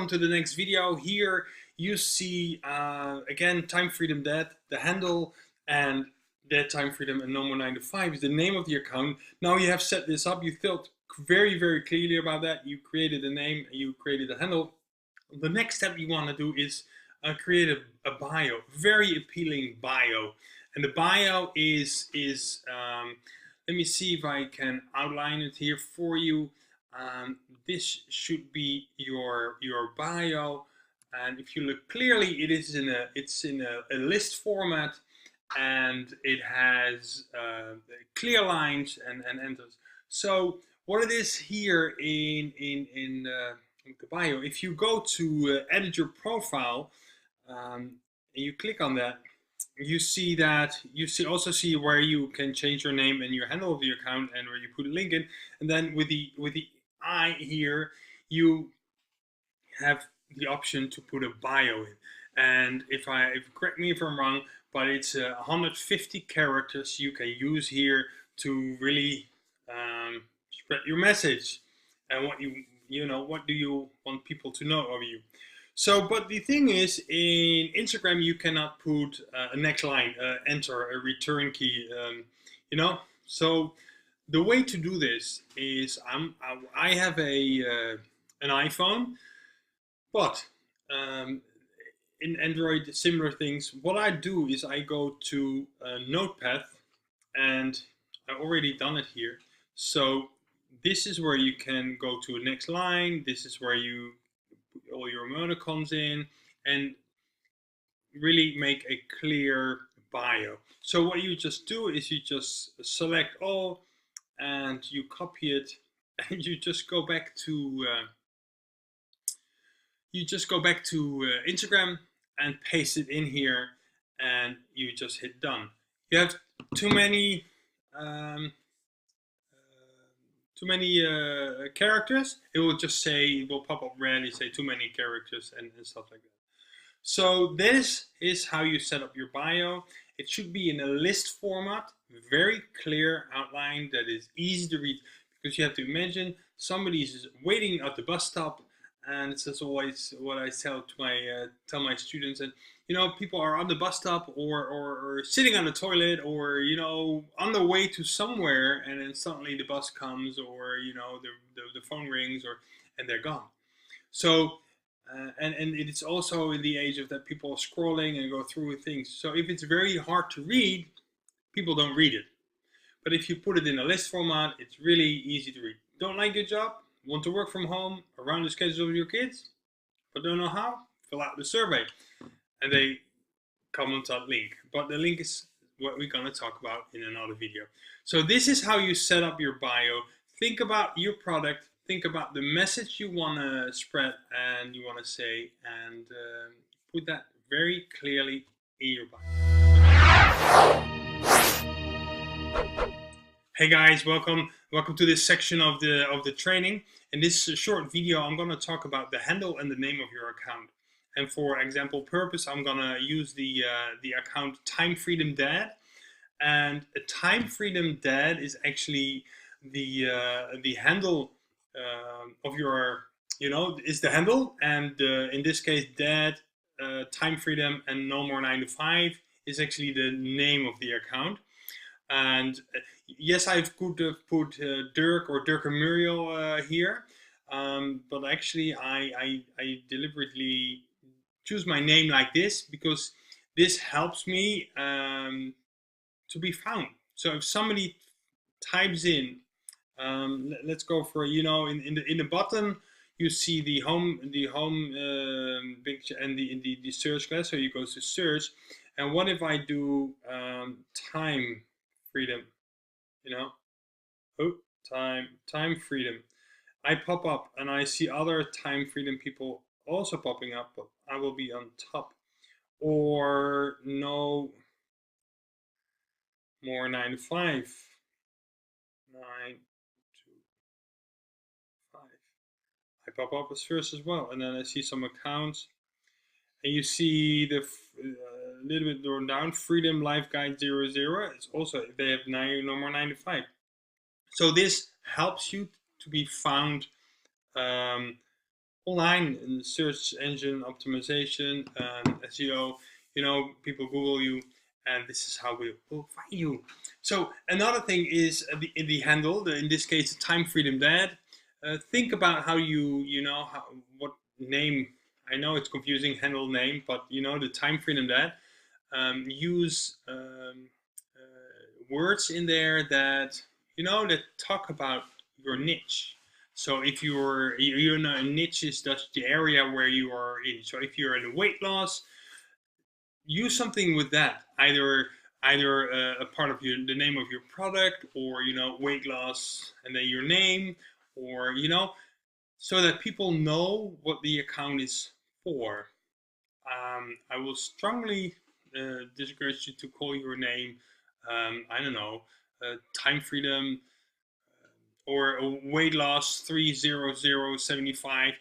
welcome to the next video. Here you see again Time Freedom Dad, the handle, and Dad Time Freedom and No More 9 to 5 is the name of the account. Now you have set this up, you thought very clearly about that. You created a name, you created a handle. The next step you want to do is create a bio, very appealing bio. And the bio is let me see if I can outline it here for you. This should be your bio, and if you look clearly, it's in a list format, and it has clear lines and enters. So what it is here in the bio, if you go to edit your profile, and you click on that, you also see where you can change your name and your handle of the account and where you put a link in. And then with the I here, you have the option to put a bio in. And correct me if I'm wrong, but it's 150 characters you can use here to really spread your message and what do you want people to know of you. So, but the thing is, in Instagram, you cannot put a next line, enter, a return key, So the way to do this is, I have an iPhone, but in Android, similar things. What I do is I go to Notepad, and I've already done it here. So this is where you can go to a next line. This is where you all your emoticons in and really make a clear bio. So what you just do is you just select all and you copy it, and you just go back to Instagram and paste it in here, and you just hit done. You have too many characters, it will pop up randomly, say too many characters and stuff like that. So this is how you set up your bio. It should be in a list format, very clear outline that is easy to read, because you have to imagine somebody is waiting at the bus stop, and it's as always what I tell my students. And people are on the bus stop or sitting on the toilet, or on the way to somewhere, and then suddenly the bus comes, or the phone rings, and they're gone. So and it's also in the age of that people are scrolling and go through things. So if it's very hard to read, people don't read it. But if you put it in a list format, it's really easy to read. Don't like your job? Want to work from home around the schedule of your kids, but don't know how? Fill out the survey, and they comment that link. But the link is what we're going to talk about in another video. So this is how you set up your bio. Think about your product. Think about the message you want to spread and you want to say, and put that very clearly in your bio. Hey guys, welcome to this section of the training. In this short video, I'm going to talk about the handle and the name of your account. And for example purpose, I'm going to use the account Time Freedom Dad. And a Time Freedom Dad is actually the handle of your, is the handle. And in this case, Dad, Time Freedom, and No More 9 to 5 is actually the name of the account. And yes, I could have put Dirk or Dirk and Muriel here, but actually I deliberately choose my name like this because this helps me to be found. So if somebody types in, let's go for in the bottom you see the home picture and the search class. So you go to search, and what if I do Time Freedom, Time Freedom, I pop up and I see other Time Freedom people also popping up, but I will be on top. Or No More 9 to 5, 9 to 5, I pop up as first as well, and then I see some accounts, and you see the little bit lower down, Freedom Life Guide 00. It's also, they have No More 9 to 5. So this helps you to be found online in search engine optimization, SEO. People Google you, and this is how we will find you. So another thing is the handle. In this case, Time Freedom Dad. Think about how what name. I know it's confusing, handle name, but the Time Freedom Dad. Use words in there that that talk about your niche. So if a niche is just the area where you are in. So if you're in weight loss, use something with that. Either a part of the name of your product, or weight loss and then your name, or so that people know what the account is for. I will strongly discourage you to call your name, I don't know, Time Freedom, or weight loss 30075.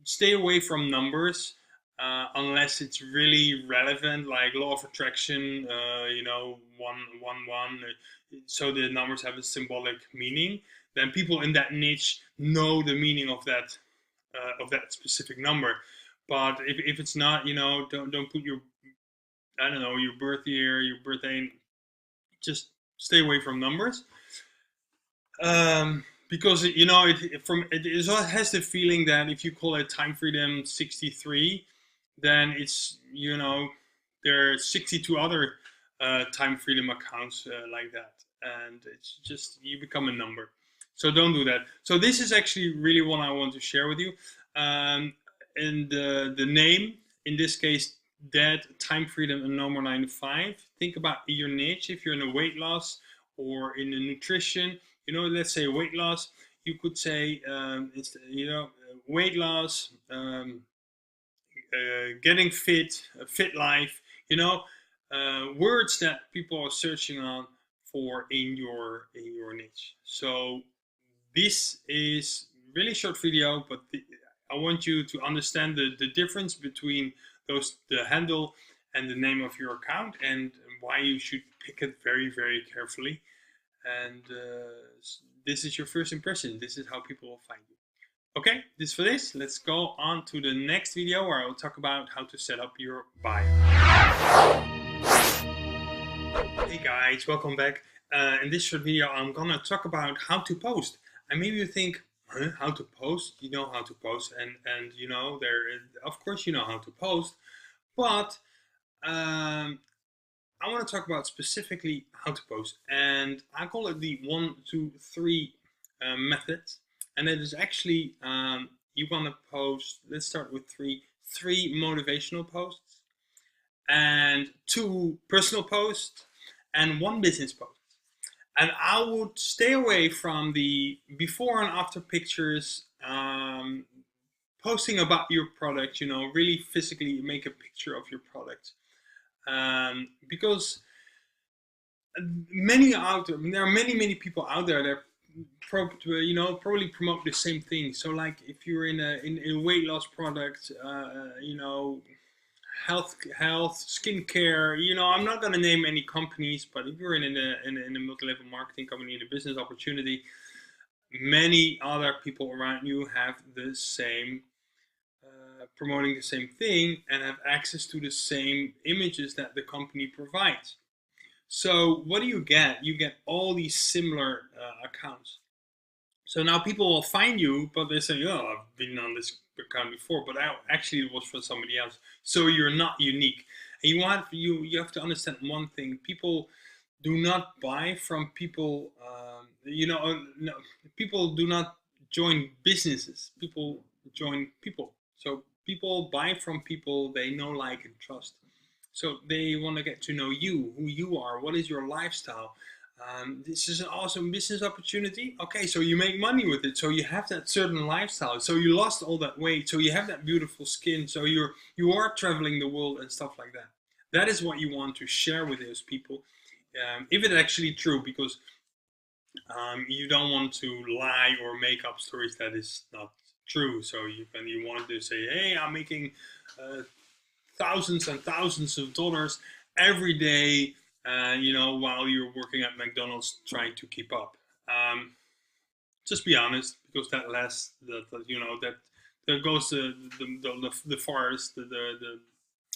Stay away from numbers unless it's really relevant, like law of attraction, 111. So the numbers have a symbolic meaning. Then people in that niche know the meaning of that specific number. But if it's not, don't put your, I don't know, your birth year, your birthday. Just stay away from numbers. Because it has the feeling that if you call it Time Freedom 63, then it's there are 62 other Time Freedom accounts like that, and it's just you become a number. So don't do that. So this is actually really what I want to share with you. And the name, in this case, Dad, Time Freedom, and No More 9 to 5. Think about your niche. If you're in a weight loss or in a nutrition, let's say weight loss, you could say, weight loss, getting fit, a fit life, words that people are searching on for in your niche. So this is really short video, but I want you to understand the difference between the handle and the name of your account, and why you should pick it very, very carefully. And this is your first impression. This is how people will find you. Okay, this for this. Let's go on to the next video where I will talk about how to set up your bio. Hey guys, welcome back. In this short video, I'm gonna talk about how to post. And maybe you think, how to post? You know how to post, and of course you know how to post, but I want to talk about specifically how to post, and I call it the 1, 2, 3 method. And it is actually you want to post. Let's start with three motivational posts, and 2 personal posts, and 1 business post. And I would stay away from the before and after pictures, posting about your product. Really physically make a picture of your product. Because there are many people out there that probably promote the same thing. So like if you're in a weight loss product, health, skincare, I'm not going to name any companies, but if you're in a multi-level marketing company, in a business opportunity, many other people around you have the same promoting the same thing and have access to the same images that the company provides. So what do you get? You get all these similar accounts. So now people will find you, but they say, "Oh, I've been on this account before, but actually it was for somebody else." So you're not unique. And you have to understand one thing: people do not buy from people. No, people do not join businesses. People join people. So people buy from people they know, like, and trust. So they want to get to know you, who you are, what is your lifestyle. This is an awesome business opportunity. Okay, so you make money with it. So you have that certain lifestyle. So you lost all that weight. So you have that beautiful skin. So you are traveling the world and stuff like that. That is what you want to share with those people, if it's actually true, because you don't want to lie or make up stories that is not true. So you want to say, "Hey, I'm making thousands and thousands of dollars every day, while you're working at McDonald's trying to keep up." Just be honest, because that there goes the forest, the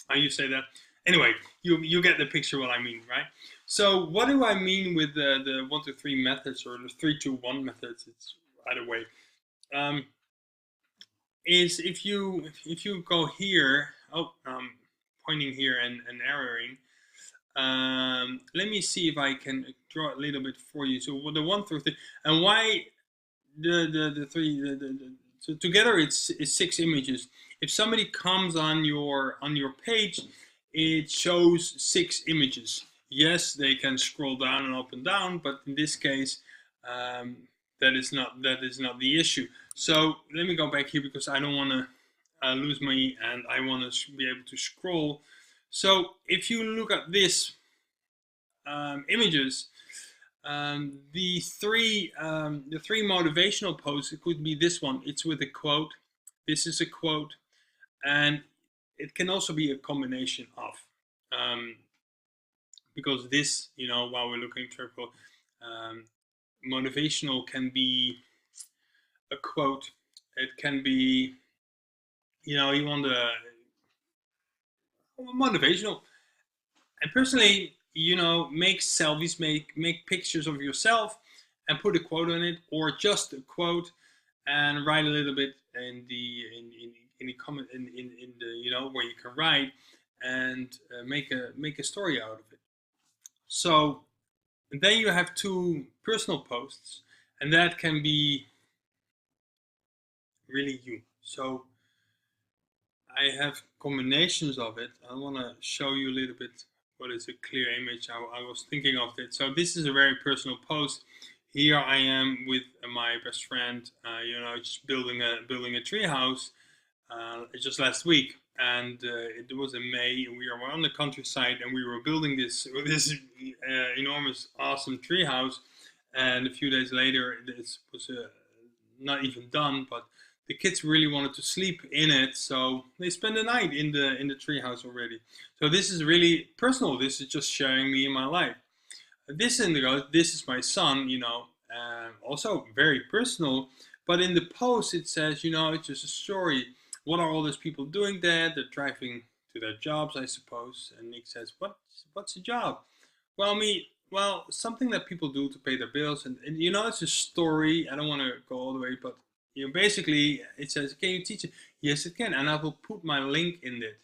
how you say that. Anyway, you get the picture what I mean, right? So what do I mean with the 1, 2, 3 methods, or the 3, 2, 1 methods? It's either way. Is if you go here, pointing here and arrowing. Let me see if I can draw a little bit for you. So the 1 through 3, and why the three, so together it's 6 images. If somebody comes on your page, it shows 6 images. Yes, they can scroll down and up and down, but in this case, that is not the issue. So let me go back here, because I don't want to lose me, and I want to be able to scroll. So if you look at this images, the three motivational posts, it could be this one. It's with a quote. This is a quote, and it can also be a combination of, because this, while we're looking at motivational can be a quote. It can be, you want to motivational. And personally, make selfies, make pictures of yourself, and put a quote on it, or just a quote, and write a little bit in the comment in the where you can write, and make a story out of it. So then you have 2 personal posts, and that can be really you. So I have combinations of it. I want to show you a little bit what is a clear image. I was thinking of it. So this is a very personal post. Here I am with my best friend, just building a tree house just last week, and it was in May. We were on the countryside, and we were building this enormous, awesome tree house. And a few days later, this was not even done, but the kids really wanted to sleep in it, so they spent the night in the treehouse already. So this is really personal. This is just sharing me in my life. This is my son, also very personal. But in the post it says, it's just a story. What are all those people doing there? They're driving to their jobs, I suppose. And Nick says, what's a job? Well, something that people do to pay their bills, and it's a story. I don't want to go all the way, but basically it says, can you teach it? Yes, it can, and I will put my link in it.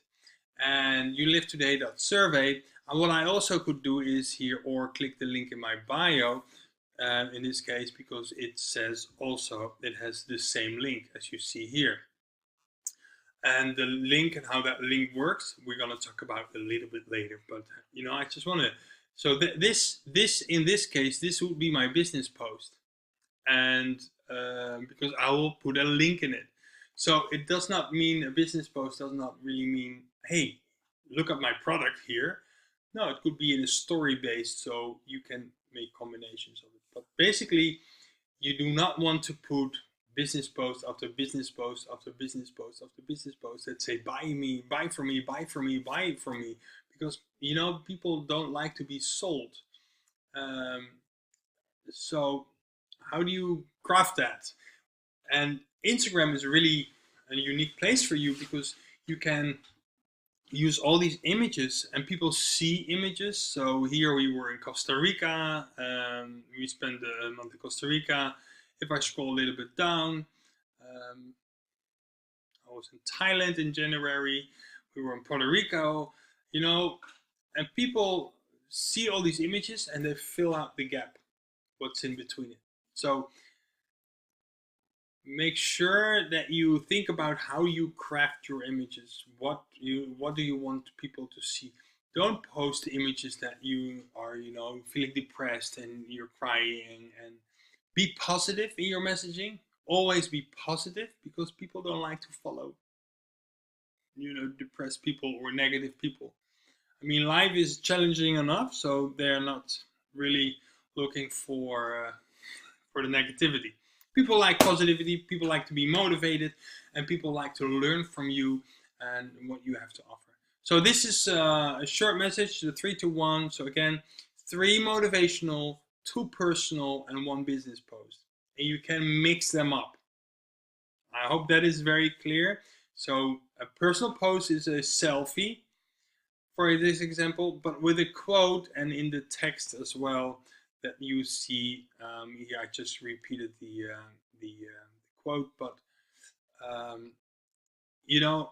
And you live today.survey. And what I also could do is here, or click the link in my bio, in this case, because it says also, it has the same link as you see here. And the link and how that link works, we're going to talk about a little bit later. But I just want to, so this in this case, this would be my business post. And because I will put a link in it. So it does not mean, a business post does not really mean, hey, look at my product here. No, it could be in a story based, so you can make combinations of it. But basically, you do not want to put business post after business post after business post after business post that say, buy me, buy from me, buy from me, buy from me. Because, people don't like to be sold. So how do you craft that? And Instagram is really a unique place for you, because you can use all these images and people see images. So here we were in Costa Rica. We spent a month in Costa Rica. If I scroll a little bit down, I was in Thailand in January. We were in Puerto Rico, and people see all these images and they fill out the gap, what's in between it. So make sure that you think about how you craft your images. What do you want people to see? Don't post images that you are, feeling depressed and you're crying. And be positive in your messaging. Always be positive, because people don't like to follow, depressed people or negative people. I mean, life is challenging enough, so they're not really looking for the negativity. People like positivity, people like to be motivated, and people like to learn from you and what you have to offer. So this is a short message, the 3 to 1. So again, 3 motivational, 2 personal, and 1 business post. And you can mix them up. I hope that is very clear. So a personal post is a selfie for this example, but with a quote and in the text as well that you see here. I just repeated the quote, but you know,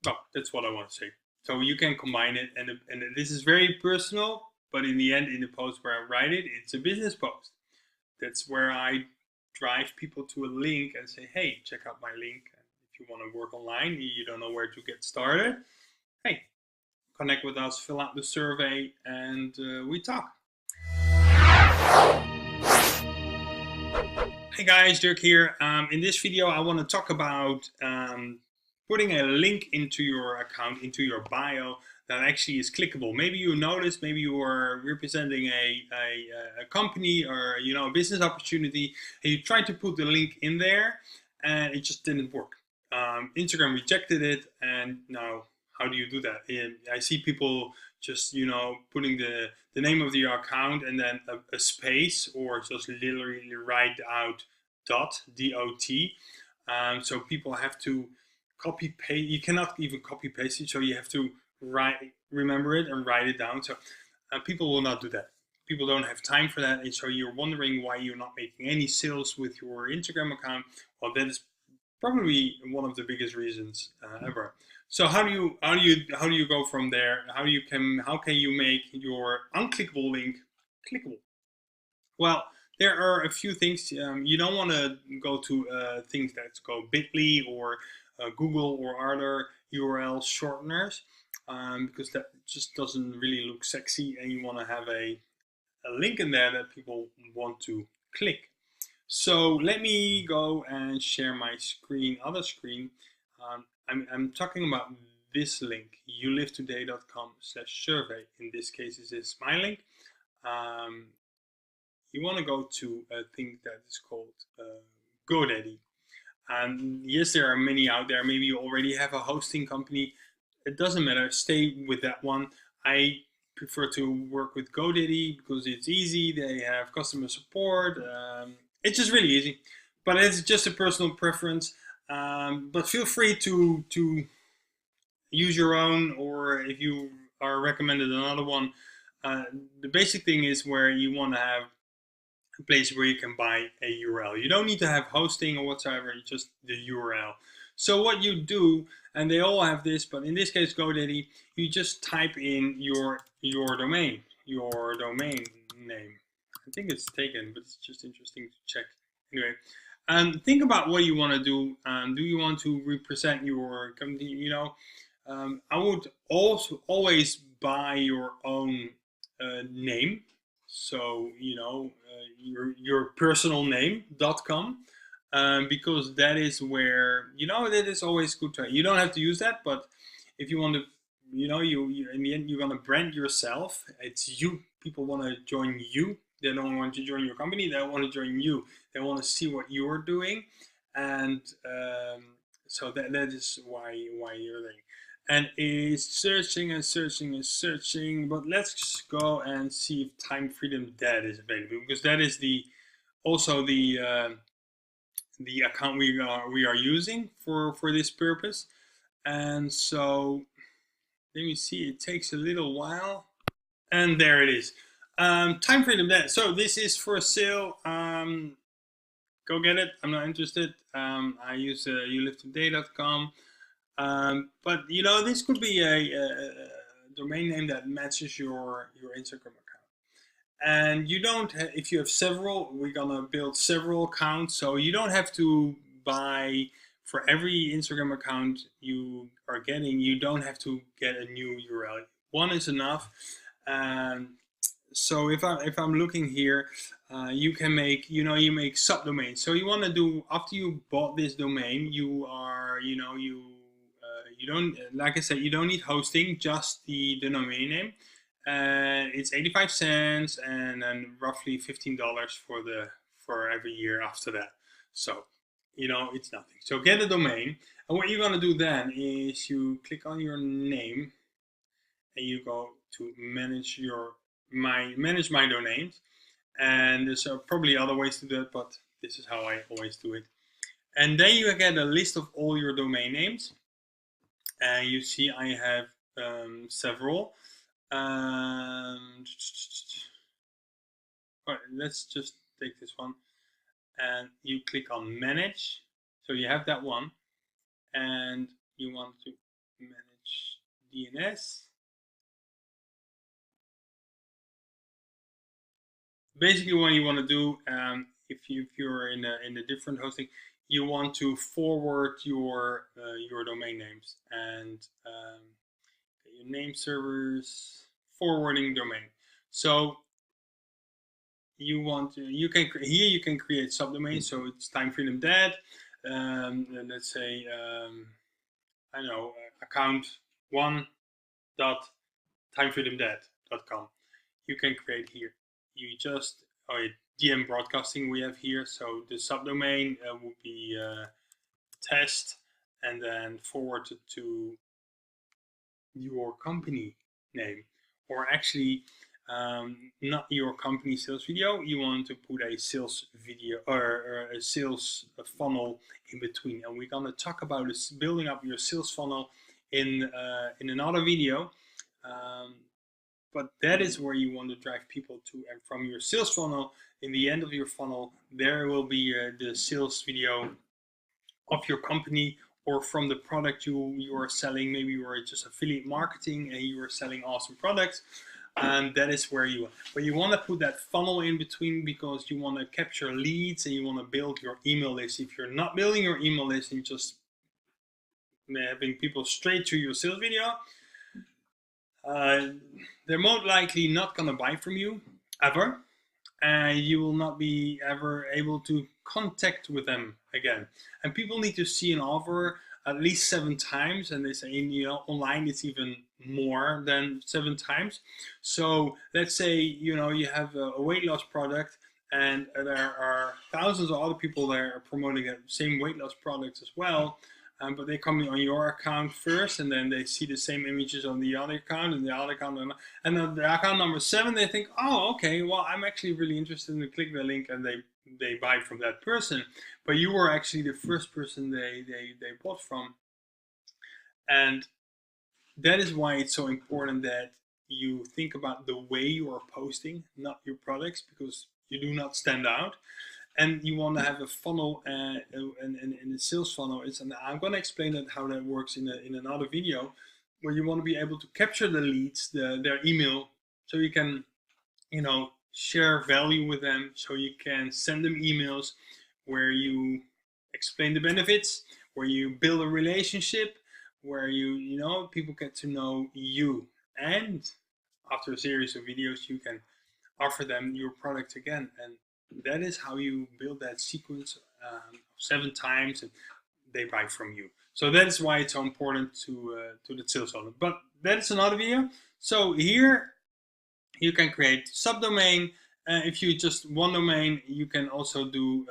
well, that's what I want to say. So you can combine it, and this is very personal, but in the end, in the post where I write it, it's a business post. That's where I drive people to a link and say, hey, check out my link. If you want to work online, you don't know where to get started, hey, connect with us, fill out the survey, and we talk. Hey guys, Dirk here. In this video, I want to talk about putting a link into your account, into your bio, that actually is clickable. Maybe you noticed, maybe you are representing a company or a business opportunity, and you tried to put the link in there, and it just didn't work. Instagram rejected it, and now how do you do that? I see people just putting the name of the account and then a space, or just literally write out dot. So people have to copy paste. You cannot even copy paste it, so you have to remember it and write it down. So people will not do that. People don't have time for that, and so you're wondering why you're not making any sales with your Instagram account. Well, that is probably one of the biggest reasons ever. So how do you go from there? How can you make your unclickable link clickable? Well, there are a few things. You don't want to go to things that go Bitly or Google or other URL shorteners, because that just doesn't really look sexy, and you want to have a link in there that people want to click. So let me go and share my other screen. I'm talking about this link, youlivetoday.com/survey. In this case, this is my link. You want to go to a thing that is called GoDaddy. And yes, there are many out there. Maybe you already have a hosting company. It doesn't matter. Stay with that one. I prefer to work with GoDaddy because it's easy. They have customer support. It's just really easy. But it's just a personal preference. But feel free to use your own, or if you are recommended another one. The basic thing is where you want to have a place where you can buy a URL. You don't need to have hosting or whatsoever, it's just the URL. So what you do, and they all have this, but in this case GoDaddy, you just type in your domain name. I think it's taken, but it's just interesting to check. Anyway, and think about what you want to do. Do you want to represent your company? I would also always buy your own name. So your personal name.com, because that is where that is always good to. You don't have to use that, but if you want to, you in the end you're gonna brand yourself. It's you. People want to join you. They don't want to join your company. They want to join you. They want to see what you're doing, and so that is why you're there. And it's searching and searching and searching, but let's go and see if Time Freedom Dead is available, because that is also the account we are using for this purpose. And so let me see, it takes a little while, and there it is. Time Freedom Dead. So this is for sale. Go get it. I'm not interested. I use youlivetoday.com. But this could be a domain name that matches your Instagram account. And you don't if you have several, we're gonna build several accounts, so you don't have to buy for every Instagram account you are getting. You don't have to get a new URL. One is enough. So if I'm looking here, you can make you make subdomains. So you want to do, after you bought this domain, you are you don't, like I said, you don't need hosting, just the domain name. It's 85 cents and then roughly $15 for every year after that. So it's nothing. So get a domain, and what you're gonna do then is you click on your name and you go to manage my domains. And there's probably other ways to do it, but this is how I always do it. And then you get a list of all your domain names. And you see I have several. Let's just take this one. And you click on manage. So you have that one. And you want to manage DNS. Basically, what you want to do, if you're in a different hosting, you want to forward your domain names and your name servers, forwarding domain. So you want to, you can create subdomains. So it's Time Freedom Dead. Let's say I don't know, account 1.timefreedomdead.com. You can create here. You just DM broadcasting we have here. So the subdomain would be test, and then forward it to your company name, or actually not your company sales video. You want to put a sales video or a sales funnel in between, and we're gonna talk about this building up your sales funnel in another video. But that is where you want to drive people to, and from your sales funnel, in the end of your funnel, there will be the sales video of your company, or from the product you are selling. Maybe you are just affiliate marketing and you are selling awesome products. And that is where you want to put that funnel in between, because you want to capture leads and you want to build your email list. If you're not building your email list and just having people straight to your sales video, they're most likely not going to buy from you ever, and you will not be ever able to contact with them again. And people need to see an offer at least 7 times, and they say, online it's even more than 7 times. So let's say you have a weight loss product, and there are thousands of other people that are promoting the same weight loss products as well. But they come on your account first, and then they see the same images on the other account and the other account, and on the account number 7, they think, oh, okay, well, I'm actually really interested in click the link, and they buy from that person. But you were actually the first person they bought from. And that is why it's so important that you think about the way you are posting, not your products, because you do not stand out. And you want to have a funnel and a sales funnel. And I'm going to explain that how that works in another video, where you want to be able to capture the leads, their email, so you can share value with them. So you can send them emails where you explain the benefits, where you build a relationship, where people get to know you, and after a series of videos you can offer them your product again. And that is how you build that sequence 7 times, and they buy from you. So that is why it's so important to the sales funnel. But that is another video. So here you can create subdomain. If you just one domain, you can also do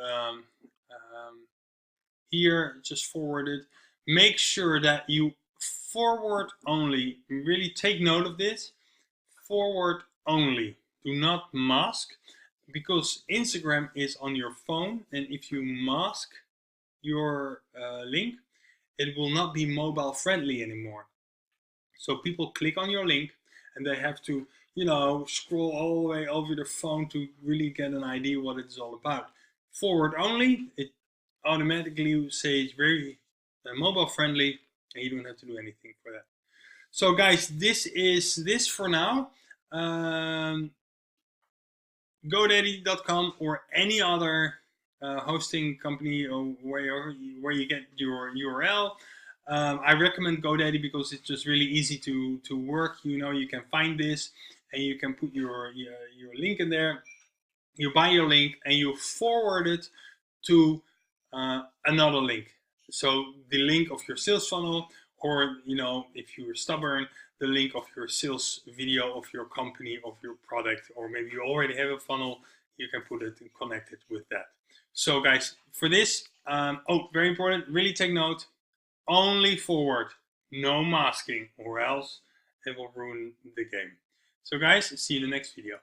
here, just forward it. Make sure that you forward only. Really take note of this. Forward only. Do not mask, because Instagram is on your phone, and if you mask your link, it will not be mobile friendly anymore. So people click on your link and they have to scroll all the way over their phone to really get an idea what it's all about. Forward only, it automatically says very mobile friendly, and you don't have to do anything for that. So guys, this is this for now. GoDaddy.com or any other hosting company, or where you get your URL. I recommend GoDaddy because it's just really easy to work. You can find this and you can put your link in there. You buy your link and you forward it to another link. So the link of your sales funnel, or if you're stubborn, the link of your sales video of your company, of your product, or maybe you already have a funnel, you can put it and connect it with that. So guys, for this, very important, really take note, only forward, no masking, or else it will ruin the game. So guys, see you in the next video.